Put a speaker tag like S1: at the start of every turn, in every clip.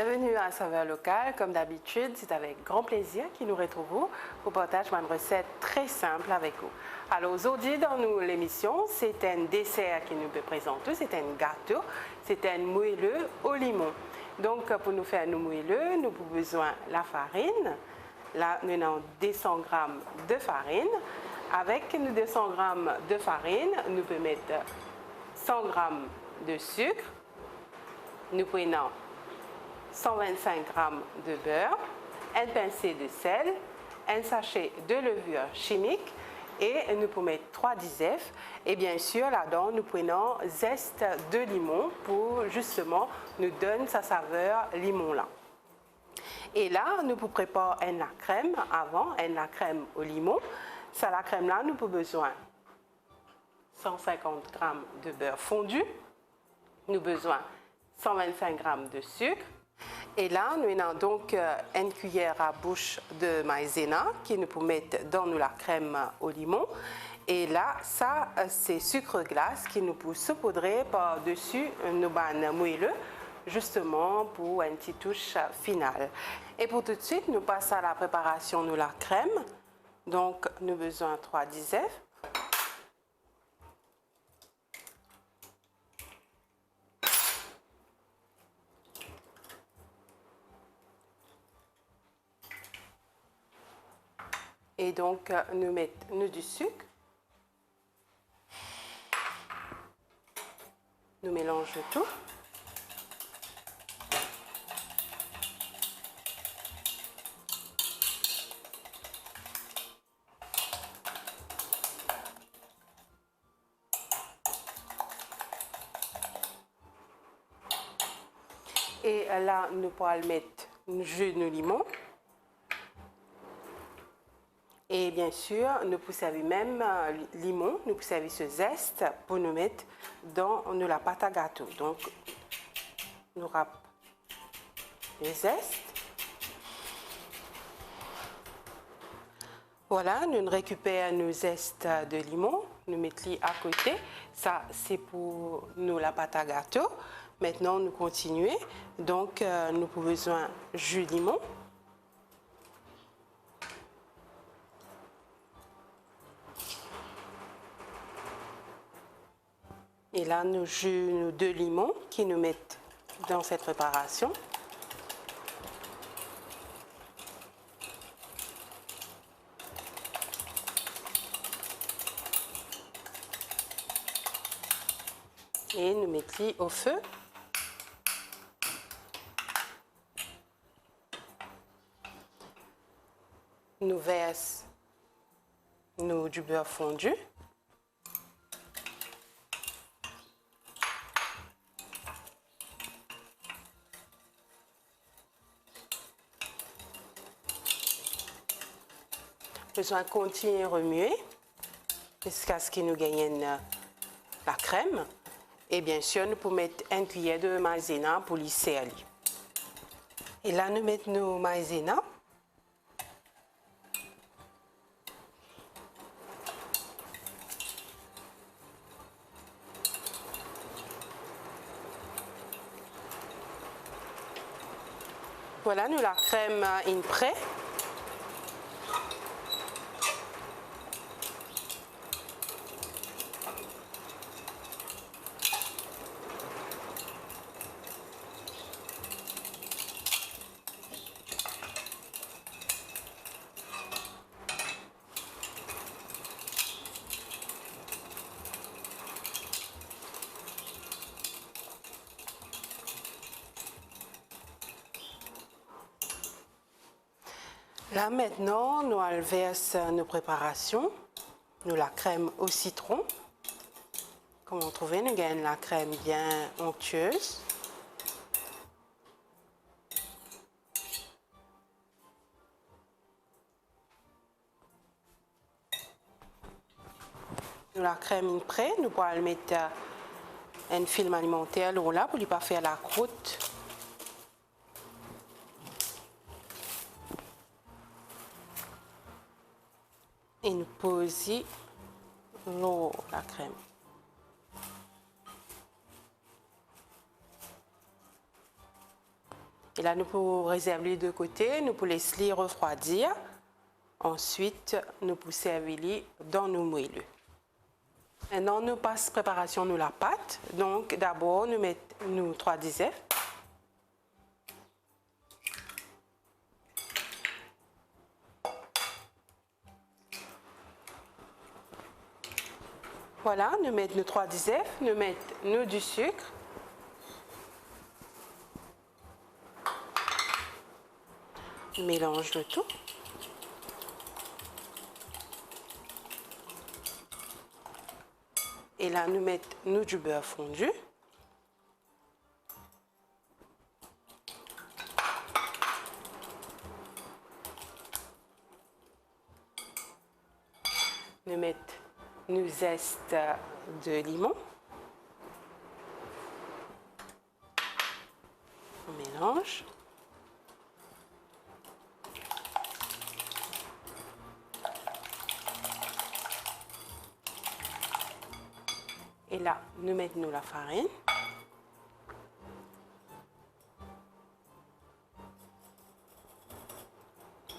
S1: Bienvenue à Saveurs Locales. Comme d'habitude, c'est avec grand plaisir que nous retrouvons pour partager une recette très simple avec vous. Alors aujourd'hui, dans l'émission, c'est un dessert qui nous peut présenter, c'est un gâteau, c'est un moelleux au limon. Donc pour nous faire nos moelleux, nous avons besoin de la farine. Là, nous avons 200 g de farine. Avec nos 200 g de farine, nous pouvons mettre 100 g de sucre. Nous prenons 125 g de beurre, un pincée de sel, un sachet de levure chimique et nous pouvons mettre 3 d'œufs. Et bien sûr, là-dedans, nous prenons zeste de limon pour justement nous donner sa saveur limon-là. Et là, nous pouvons préparer la crème avant, la crème au limon. Ça, la crème-là, nous avons besoin de 150 g de beurre fondu, nous avons besoin de 125 g de sucre. Et là, nous avons donc une cuillère à bouche de maïzena qui nous peut mettre dans la crème au limon. Et là, ça, c'est sucre glace qui nous peut saupoudrer par-dessus nos bannes moelleux, justement pour une petite touche finale. Et pour tout de suite, nous passons à la préparation de la crème. Donc, nous avons besoin de 3 d'œufs. Et donc, nous mettons du sucre. Nous mélangeons tout. Et là, nous pourrons mettre le jus de limon. Et bien sûr, nous pouvons servir même limon, nous pouvons servir ce zeste pour nous mettre dans la pâte à gâteau. Donc, nous râpons le zeste. Voilà, nous récupérons nos zestes de limon, nous mettons à côté. Ça, c'est pour nous la pâte à gâteau. Maintenant, nous continuons. Donc, nous avons besoin de jus de limon. Et là, nous jouons nos 2 limons qui nous mettent dans cette préparation. Et nous mettons au feu. Nous versons du beurre fondu. Besoin de continuer à remuer jusqu'à ce que nous gagnions la crème. Et bien sûr, nous pouvons mettre une cuillère de maïzena pour lisser. Et là, nous mettons nos maïzena. Voilà, nous la crème est prête. Là maintenant, nous versons nos préparations, nous la crème au citron. Comme vous trouvez, nous gagnons la crème bien onctueuse. Nous la crème est prête, nous pouvons mettre un film alimentaire là pour ne pas faire la croûte. Et nous posons l'eau, la crème. Et là, nous pouvons réserver de côté, nous pouvons laisser refroidir. Ensuite, nous pouvons servir dans nos moelleux. Maintenant, nous passons préparation de la pâte. Donc, d'abord, nous mettons 3 œufs. Voilà, nous mettons nos 3 œufs, nous mettons du sucre. Nous mélangeons le tout. Et là, nous mettons du beurre fondu. Nous mettons nos zestes de limon. On mélange. Et là, nous mettons la farine.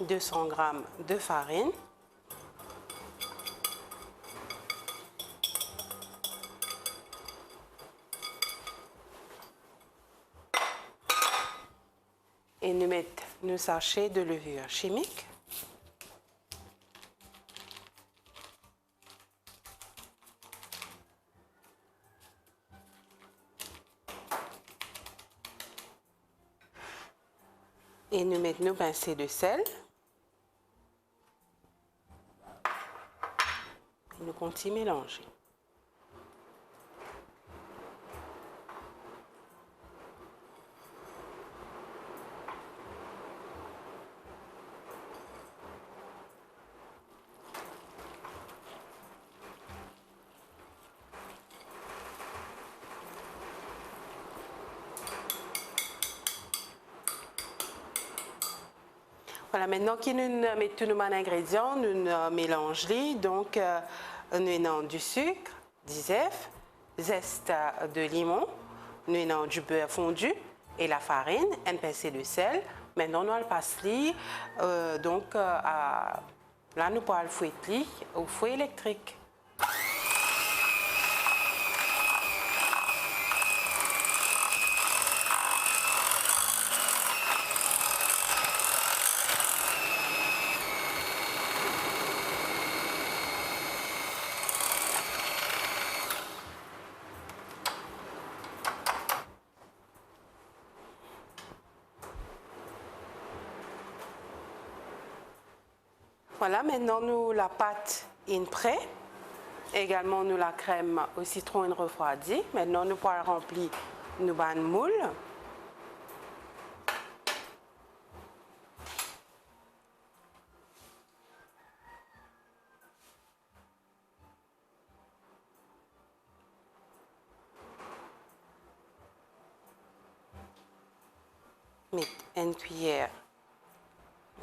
S1: « 200 g de farine. Et nous mettons nos sachets de levure chimique. Et nous mettons nos pincées de sel. Et nous continuons à mélanger. Voilà, maintenant que nous mettons tous nos ingrédients, nous mélangeons. Donc, nous avons du sucre, des œufs, zeste de limon, nous avons du beurre fondu et la farine, un pincée de sel. Maintenant, nous allons passer là, nous pourrons le fouetter au fouet électrique. Voilà, maintenant nous la pâte est prête. Également nous la crème au citron est refroidie. Maintenant nous pourrons remplir nos bandes moules. Mettre une cuillère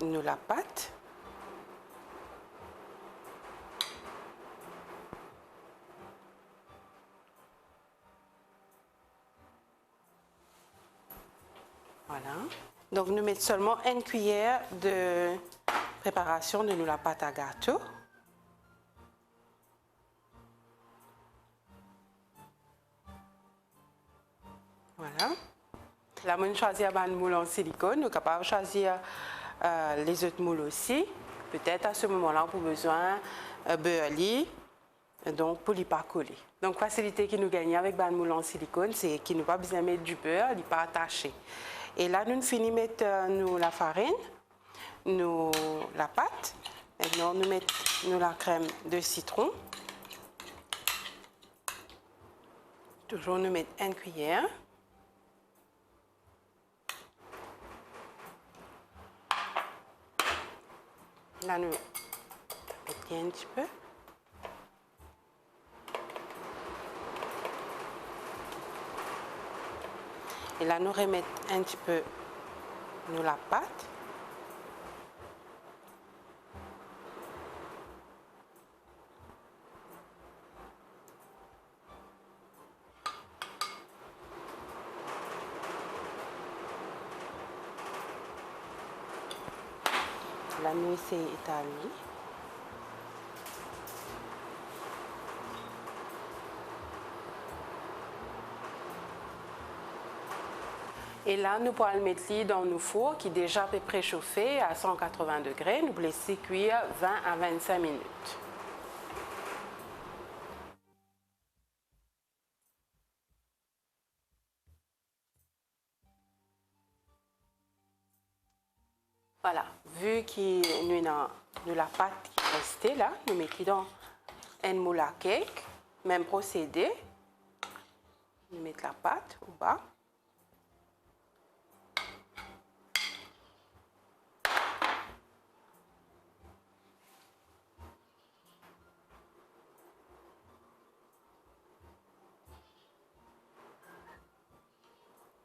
S1: nous la pâte. Voilà. Donc, nous mettons seulement une cuillère de préparation de la pâte à gâteau. Voilà. Là, on choisit un moule en silicone. Nous sommes capables de choisir les autres moules aussi. Peut-être à ce moment-là, on a besoin de beurre donc pour ne pas coller. Donc, la facilité que nous gagnons avec un moule en silicone, c'est qu'il n'y a pas besoin de mettre du beurre, il n'est pas attaché. Et là, nous finissons de mettre la farine, la pâte. Maintenant, nous mettons la crème de citron. Toujours, nous mettons une cuillère. Là, nous mettons un petit peu. Et là, nous remettons un petit peu la pâte. la nuit c'est établi. Et là, nous pourrons le mettre dans nos fours qui déjà est préchauffé à 180 degrés. Nous laisser cuire 20 à 25 minutes. Voilà, vu que nous avons la pâte qui est restée là, nous mettons dans un moule à cake. Même procédé. Nous mettons la pâte au bas.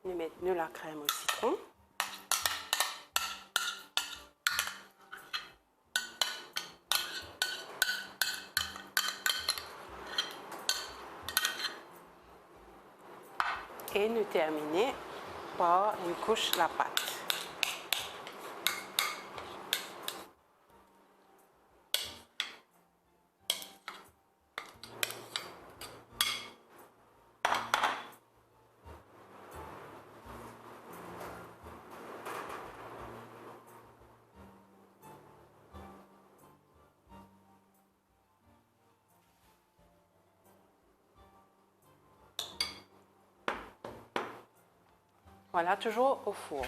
S1: Nous mettons la crème au citron. Et nous terminons par une couche de la pâte. Voilà, toujours au four.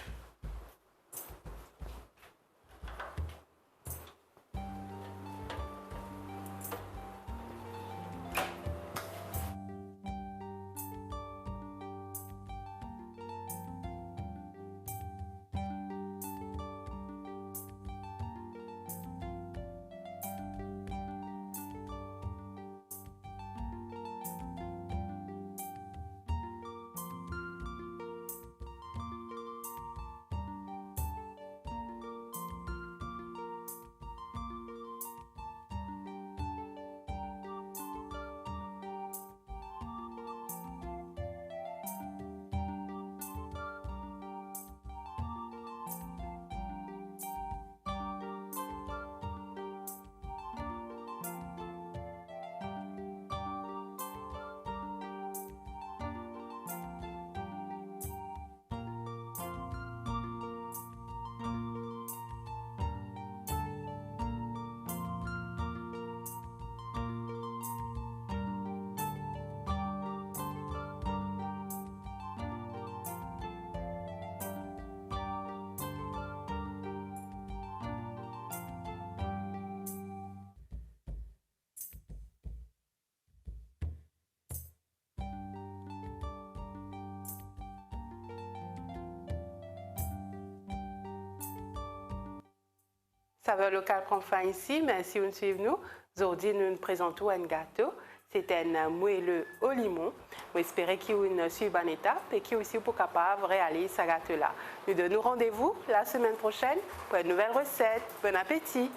S1: Saveur locale prend fin ici, mais si vous nous suivez, aujourd'hui nous présentons un gâteau. C'est un moelleux au limon. Nous espérons qu'il y a une suivante étape et qu'il aussi pour capable de réaliser ce gâteau-là. Nous donnons rendez-vous la semaine prochaine pour une nouvelle recette. Bon appétit!